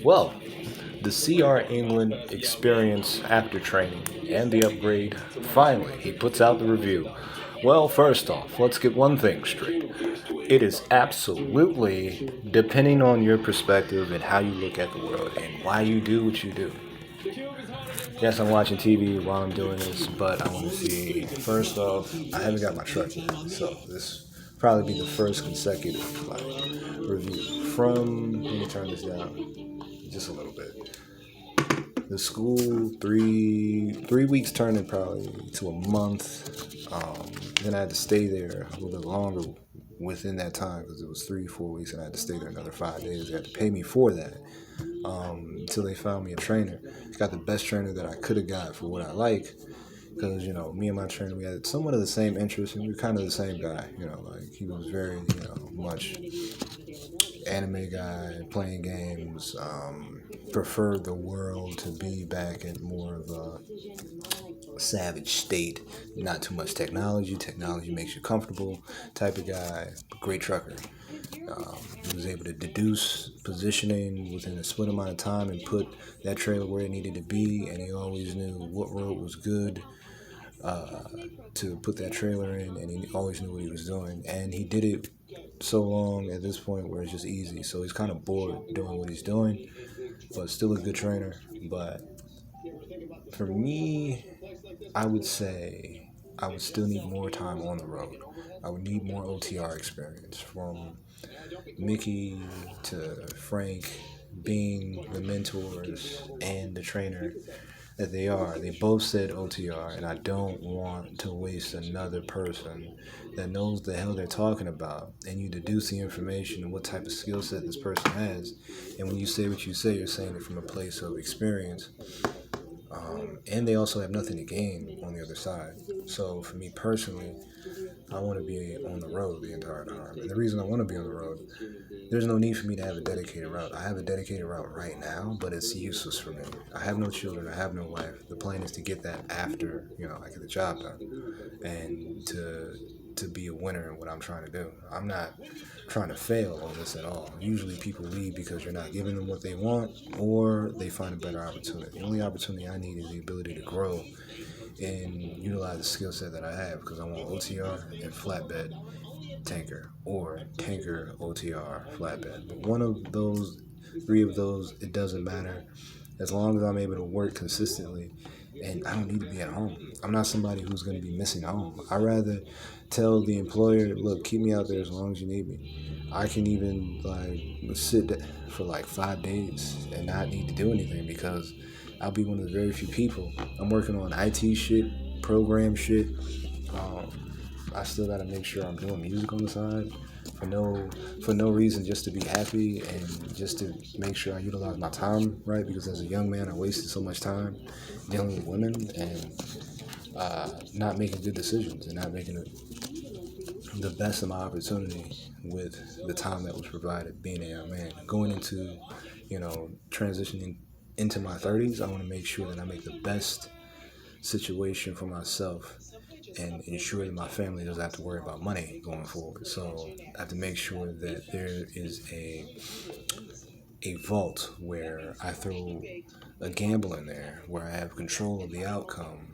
Well, the CR England experience after training and the upgrade, finally, he puts out the review. Well, first off, let's get one thing straight. It is absolutely depending on your perspective and how you look at the world and why you do what you do. Yes, I'm watching TV while I'm doing this, but I want to see. First off, I haven't got my truck yet, so this probably be the first consecutive review from. Let me turn this down just a little bit. The school, three weeks turning probably to a month. Then I had to stay there a little bit longer within that time because it was 3 4 weeks, and I had to stay there another 5 days. They had to pay me for that until they found me a trainer. Got the best trainer that I could have got for what I like. Because, me and my trainer, we had somewhat of the same interests, and we were kind of the same guy. Like he was very, much anime guy, playing games, preferred the world to be back in more of a savage state, not too much technology. Technology makes you comfortable type of guy, great trucker. He was able to deduce positioning within a split amount of time and put that trailer where it needed to be, and he always knew what road was good to put that trailer in, and he always knew what he was doing. And he did it so long at this point where it's just easy. So he's kind of bored doing what he's doing, but still a good trainer. But for me, I would say I would still need more time on the road. I would need more OTR experience from Mickey to Frank being the mentors and the trainer that they are. They both said OTR, and I don't want to waste another person that knows the hell they're talking about. And you deduce the information and what type of skill set this person has. And when you say what you say, you're saying it from a place of experience. And they also have nothing to gain on the other side. So for me personally, I want to be on the road the entire time. And the reason I want to be on the road, there's no need for me to have a dedicated route. I have a dedicated route right now, but it's useless for me. I have no children. I have no wife. The plan is to get that after, I get the job done. And to be a winner in what I'm trying to do. I'm not trying to fail on this at all. Usually people leave because you're not giving them what they want or they find a better opportunity. The only opportunity I need is the ability to grow and utilize the skill set that I have because I want OTR and flatbed tanker or tanker OTR flatbed. But one of those, three of those, it doesn't matter as long as I'm able to work consistently. And I don't need to be at home. I'm not somebody who's going to be missing home. I rather tell the employer, look, keep me out there as long as you need me. I can even sit for 5 days and not need to do anything because I'll be one of the very few people. I'm working on IT shit, program shit. I still got to make sure I'm doing music on the side for no reason, just to be happy and just to make sure I utilize my time right. Because as a young man, I wasted so much time dealing with women and not making good decisions and not making the best of my opportunity with the time that was provided. Being a young man, going into transitioning into my 30s, I want to make sure that I make the best situation for myself and ensure that my family doesn't have to worry about money going forward. So I have to make sure that there is a vault where I throw a gamble in there, where I have control of the outcome.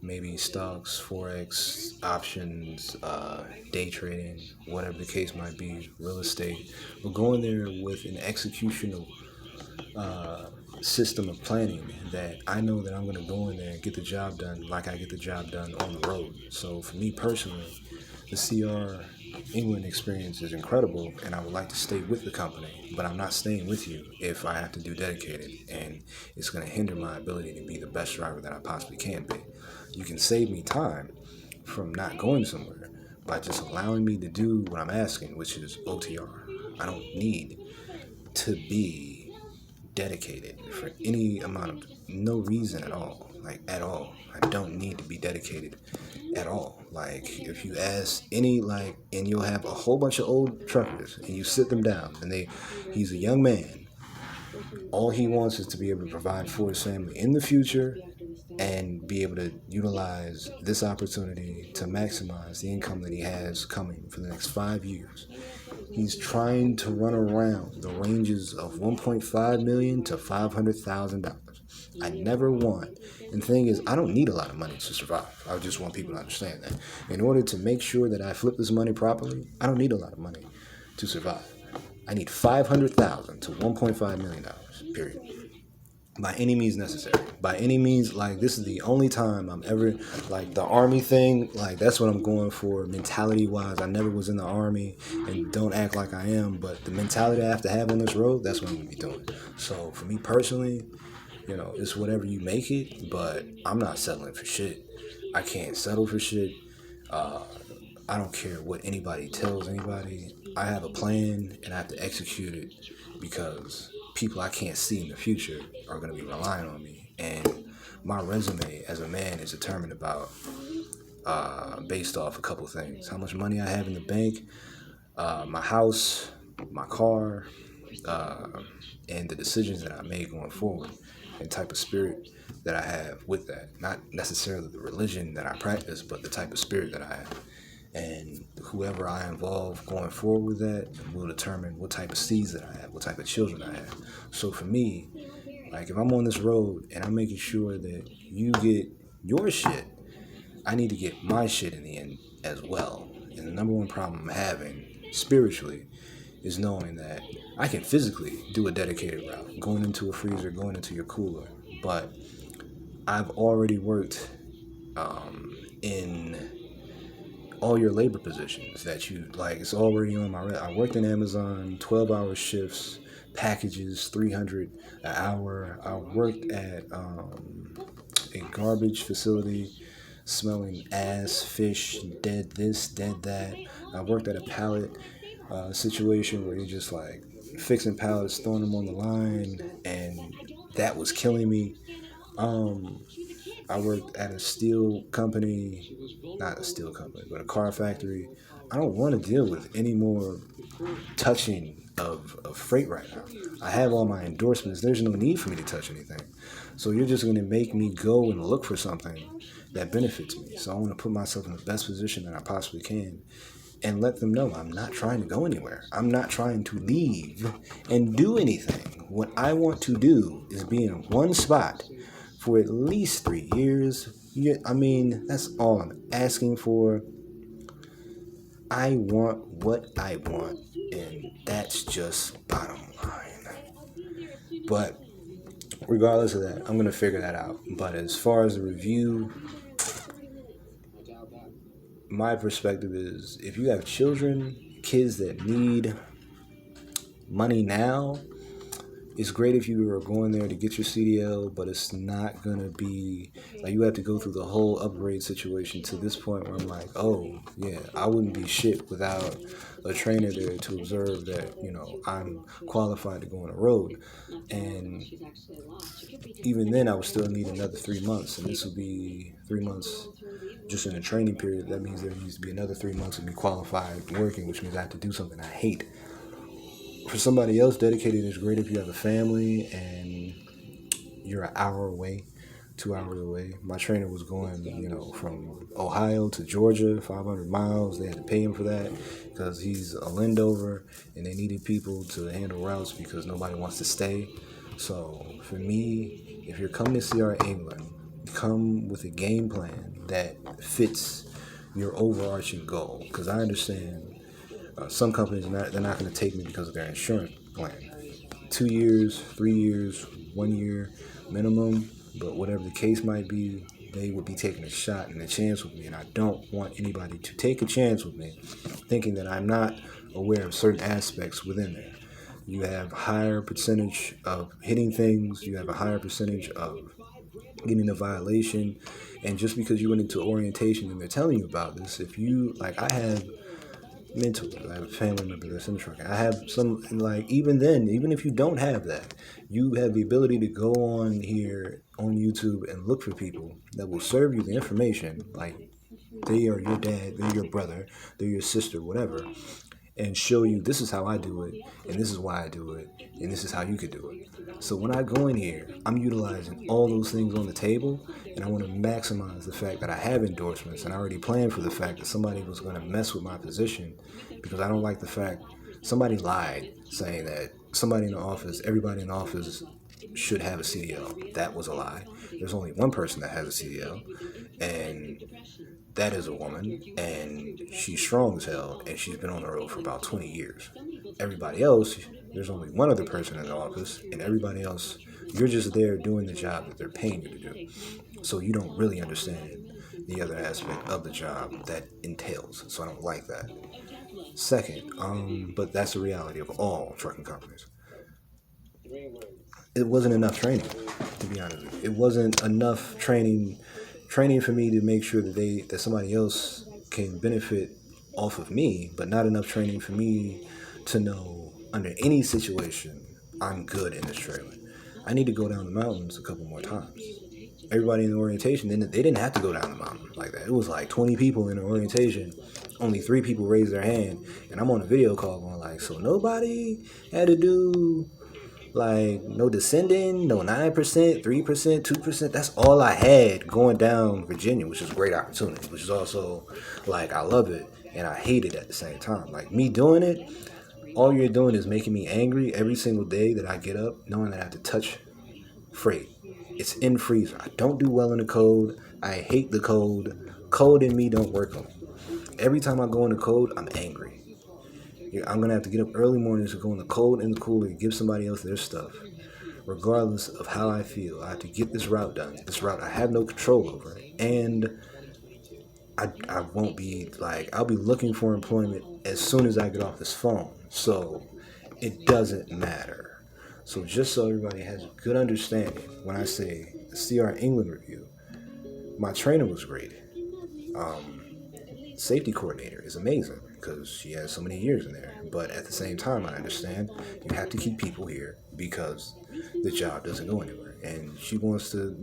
Maybe stocks, forex, options, day trading, whatever the case might be, real estate. But going there with an executional system of planning that I know that I'm going to go in there and get the job done like I get the job done on the road. So for me personally, the CR England experience is incredible, and I would like to stay with the company, but I'm not staying with you if I have to do dedicated, and it's going to hinder my ability to be the best driver that I possibly can be. You can save me time from not going somewhere by just allowing me to do what I'm asking, which is OTR. I don't need to be dedicated for any amount of no reason at all, at all. I don't need to be dedicated at all. If you ask any and you'll have a whole bunch of old truckers and you sit them down and he's a young man. All he wants is to be able to provide for his family in the future and be able to utilize this opportunity to maximize the income that he has coming for the next 5 years. He's trying to run around the ranges of 1.5 million to $500,000. I never want. And the thing is, I don't need a lot of money to survive. I just want people to understand that. In order to make sure that I flip this money properly, I don't need a lot of money to survive. I need $500,000 to $1.5 million. Period. By any means necessary. By any means, like, this is the only time I'm ever, like, the army thing, like, that's what I'm going for mentality wise. I never was in the army, and don't act like I am, but the mentality I have to have on this road, that's what I'm gonna be doing. So for me personally, it's whatever you make it, but I'm not settling for shit. I can't settle for shit. I don't care what anybody tells anybody. I have a plan and I have to execute it, because people I can't see in the future are going to be relying on me. And my resume as a man is determined about based off a couple things: how much money I have in the bank, my house, my car, and the decisions that I make going forward, and type of spirit that I have with that. Not necessarily the religion that I practice, but the type of spirit that I have. And whoever I involve going forward with that will determine what type of seeds that I have, what type of children I have. So for me, like, if I'm on this road and I'm making sure that you get your shit, I need to get my shit in the end as well. And the number one problem I'm having spiritually is knowing that I can physically do a dedicated route, going into a freezer, going into your cooler, but I've already worked in all your labor positions that you like. It's already on my. I worked in Amazon, 12-hour shifts, packages, 300 an hour. I worked at a garbage facility, smelling ass, fish, dead this, dead that. I worked at a pallet situation where you're just like fixing pallets, throwing them on the line, and that was killing me. I worked at a steel company, not a steel company, but a car factory. I don't want to deal with any more touching of freight right now. I have all my endorsements. There's no need for me to touch anything. So you're just going to make me go and look for something that benefits me. So I want to put myself in the best position that I possibly can and let them know I'm not trying to go anywhere. I'm not trying to leave and do anything. What I want to do is be in one spot for at least 3 years. Yeah, I mean, that's all I'm asking for. I want what I want, and that's just bottom line. But regardless of that, I'm going to figure that out. But as far as the review, my perspective is, if you have kids that need money now, it's great if you are going there to get your CDL, but it's not going to be, like, you have to go through the whole upgrade situation to this point where I'm like, oh, yeah, I wouldn't be shit without a trainer there to observe that, I'm qualified to go on the road. And even then, I would still need another 3 months, and this would be 3 months just in the training period. That means there needs to be another 3 months to be qualified working, which means I have to do something I hate. For somebody else, dedicated is great if you have a family and you're an hour away, 2 hours away. My trainer was going, from Ohio to Georgia, 500 miles. They had to pay him for that because he's a Lindover, and they needed people to handle routes because nobody wants to stay. So for me, if you're coming to CR England, come with a game plan that fits your overarching goal. Because I understand some companies, they're not going to take me because of their insurance plan. 2 years, 3 years, 1 year minimum, but whatever the case might be, they would be taking a shot and a chance with me, and I don't want anybody to take a chance with me thinking that I'm not aware of certain aspects within there. You have a higher percentage of hitting things, you have a higher percentage of getting a violation, and just because you went into orientation and they're telling you about this, if you, like, I have mentors, I have a family member that's in the truck. I have some, like, even then, even if you don't have that, you have the ability to go on here on YouTube and look for people that will serve you the information, like they are your dad, they're your brother, they're your sister, whatever, and show you this is how I do it, and this is why I do it, and this is how you could do it. So when I go in here, I'm utilizing all those things on the table, and I want to maximize the fact that I have endorsements, and I already planned for the fact that somebody was going to mess with my position, because I don't like the fact Somebody lied saying that somebody in the office, everybody in the office should have a CDL. That was a lie. There's only one person that has a CDL, and that is a woman, and she's strong as hell, and she's been on the road for about 20 years. Everybody else, there's only one other person in the office, and everybody else, you're just there doing the job that they're paying you to do. So you don't really understand the other aspect of the job that entails. So I don't like that. Second, but that's the reality of all trucking companies. It wasn't enough training, to be honest with you. It wasn't enough training for me to make sure that somebody else can benefit off of me, but not enough training for me to know under any situation I'm good in this trailer. I need to go down the mountains a couple more times. Everybody in the orientation, they didn't have to go down the mountain like that. It was like 20 people in the orientation. Only 3 people raised their hand, and I'm on a video call going like, so nobody had to do like no descending, no 9%, 3%, 2%. That's all I had going down Virginia, which is a great opportunity, which is also like I love it and I hate it at the same time. Like me doing it, all you're doing is making me angry every single day that I get up, knowing that I have to touch freight. It's in freezer. I don't do well in the code. I hate the code. Code and me don't work on it. Every time I go in the code, I'm angry. I'm going to have to get up early mornings to go in the cold and the cooler and give somebody else their stuff. Regardless of how I feel, I have to get this route done. This route I have no control over. And I won't be like, I'll be looking for employment as soon as I get off this phone. So it doesn't matter. So just so everybody has a good understanding, when I say the CR England review, my trainer was great. Safety coordinator is amazing because she has so many years in there. But at the same time, I understand you have to keep people here because the job doesn't go anywhere. And she wants to,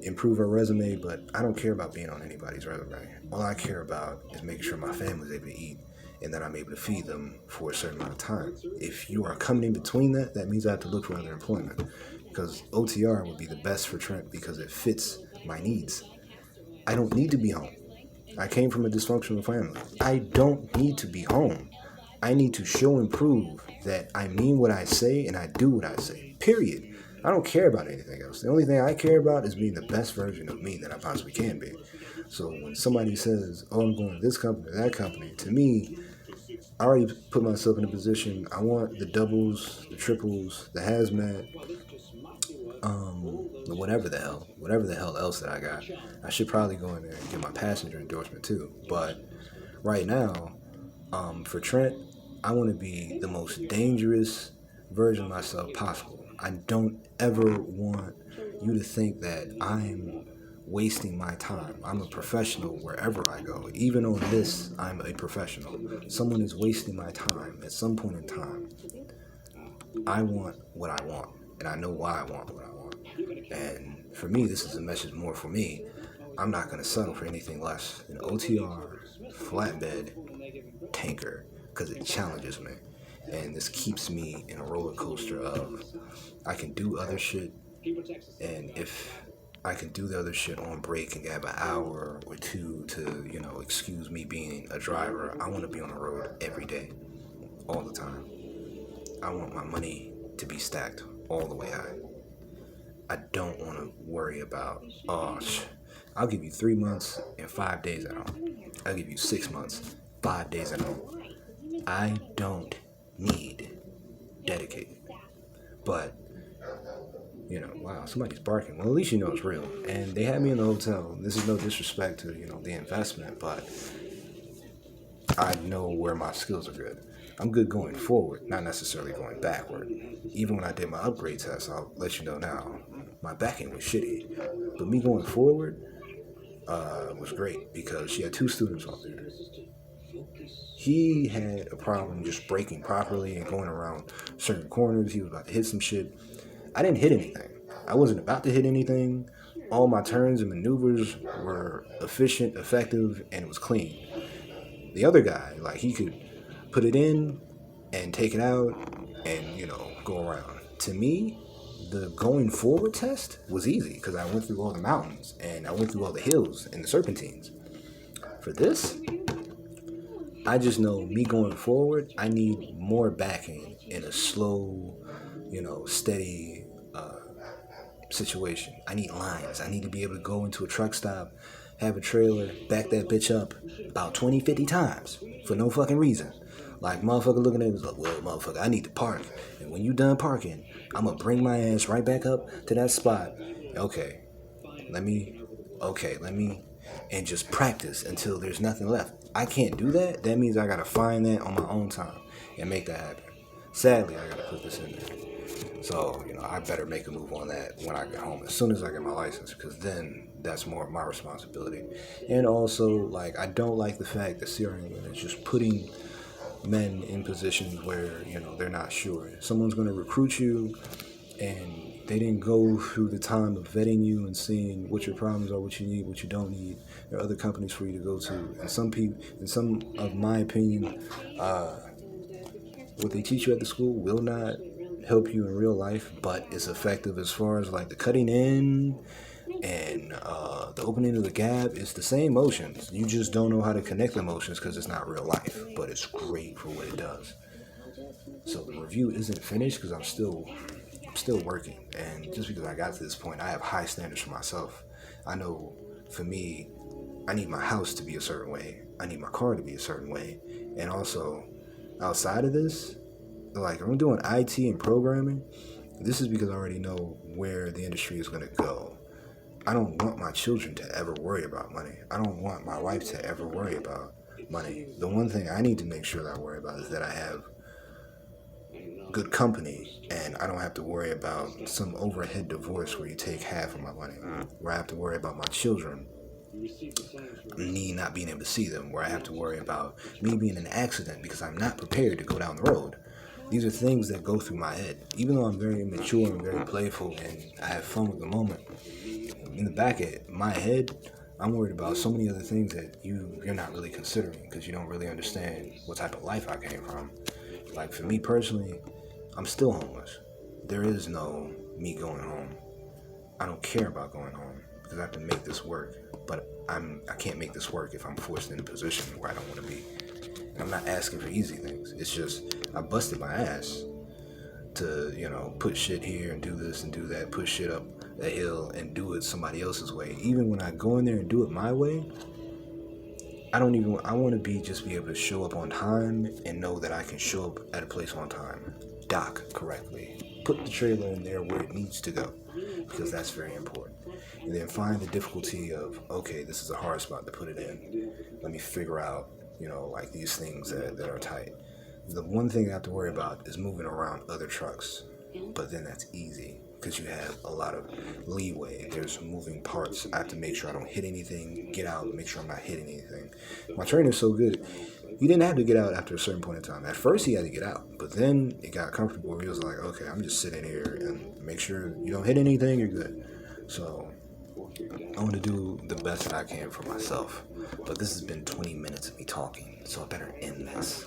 improve her resume, but I don't care about being on anybody's resume. All I care about is making sure my family's able to eat and that I'm able to feed them for a certain amount of time. If you are coming in between that, that means I have to look for other employment because OTR would be the best for Trent because it fits my needs. I don't need to be home. I came from a dysfunctional family. I don't need to be home. I need to show and prove that I mean what I say and I do what I say. Period. I don't care about anything else. The only thing I care about is being the best version of me that I possibly can be. So when somebody says, oh, I'm going to this company or that company, to me, I already put myself in a position. I want the doubles, the triples, the hazmat, whatever the hell else that I got. I should probably go in there and get my passenger endorsement too. But right now, for Trent, I want to be the most dangerous version of myself possible. I don't ever want you to think that I'm wasting my time. I'm a professional wherever I go. Even on this, I'm a professional. Someone is wasting my time at some point in time. I want what I want, and I know why I want what I want. And for me, this is a message more for me. I'm not going to settle for anything less than OTR, flatbed, tanker, because it challenges me. And this keeps me in a roller coaster of I can do other shit, and if I can do the other shit on break and have an hour or two to, excuse me being a driver, I want to be on the road every day, all the time. I want my money to be stacked all the way high. I don't want to worry about, I'll give you 3 months and 5 days at home. I'll give you 6 months, 5 days at home. I don't need dedicated. But, wow, somebody's barking. Well, at least you know it's real. And they had me in the hotel. This is no disrespect to, the investment, but I know where my skills are good. I'm good going forward, not necessarily going backward. Even when I did my upgrade test, I'll let you know now, my backing was shitty. But me going forward was great because she had 2 students out there. He had a problem just braking properly and going around certain corners. He was about to hit some shit. I didn't hit anything. I wasn't about to hit anything. All my turns and maneuvers were efficient, effective, and it was clean. The other guy, he could put it in and take it out and, go around. To me, the going forward test was easy because I went through all the mountains and I went through all the hills and the serpentines. For this, I just know me going forward, I need more backing in a slow, steady situation. I need lines. I need to be able to go into a truck stop, have a trailer, back that bitch up about 20, 50 times for no fucking reason. Like, motherfucker looking at it was like, well, motherfucker, I need to park. And when you done parking, I'm gonna bring my ass right back up to that spot. Okay, let me, and just practice until there's nothing left. I can't do that. That means I gotta find that on my own time and make that happen. Sadly, I gotta put this in there. So, I better make a move on that when I get home, as soon as I get my license, because then that's more of my responsibility. And also, like, I don't like the fact that CR England is just putting men in positions where, they're not sure. Someone's going to recruit you, and they didn't go through the time of vetting you and seeing what your problems are, what you need, what you don't need. There are other companies for you to go to. And some people, in some of my opinion, what they teach you at the school will not help you in real life, but it's effective as far as like the cutting in and the opening of the gap. It's the same motions. You just don't know how to connect the motions because it's not real life, but it's great for what it does. So the review isn't finished because I'm still working, and just because I got to this point, I have high standards for myself. I know, for me, I need my house to be a certain way. I need my car to be a certain way, and also outside of this, like I'm doing IT and programming. This is because I already know where the industry is going to go. I don't want my children to ever worry about money. I don't want my wife to ever worry about money. The one thing I need to make sure that I worry about is that I have good company, and I don't have to worry about some overhead divorce where you take half of my money, where I have to worry about my children, me not being able to see them, where I have to worry about me being in an accident because I'm not prepared to go down the road. These are things that go through my head. Even though I'm very mature and very playful and I have fun with the moment, in the back of my head, I'm worried about so many other things that you're not really considering because you don't really understand what type of life I came from. Like, for me personally, I'm still homeless. There is no me going home. I don't care about going home because I have to make this work. But I can't make this work if I'm forced in a position where I don't want to be. And I'm not asking for easy things. It's just I busted my ass to, put shit here and do this and do that, push shit up a hill and do it somebody else's way. Even when I go in there and do it my way, I want to be able to show up on time and know that I can show up at a place on time, dock correctly, put the trailer in there where it needs to go, because that's very important. And then find the difficulty of, okay, this is a hard spot to put it in. Let me figure out, like these things that are tight. The one thing I have to worry about is moving around other trucks, but then that's easy because you have a lot of leeway. There's moving parts. I have to make sure I don't hit anything, get out, make sure I'm not hitting anything. My trainer's so good. He didn't have to get out after a certain point in time. At first, he had to get out, but then it got comfortable where he was like, okay, I'm just sitting here and make sure you don't hit anything, you're good. So I want to do the best that I can for myself. But this has been 20 minutes of me talking, so I better end this.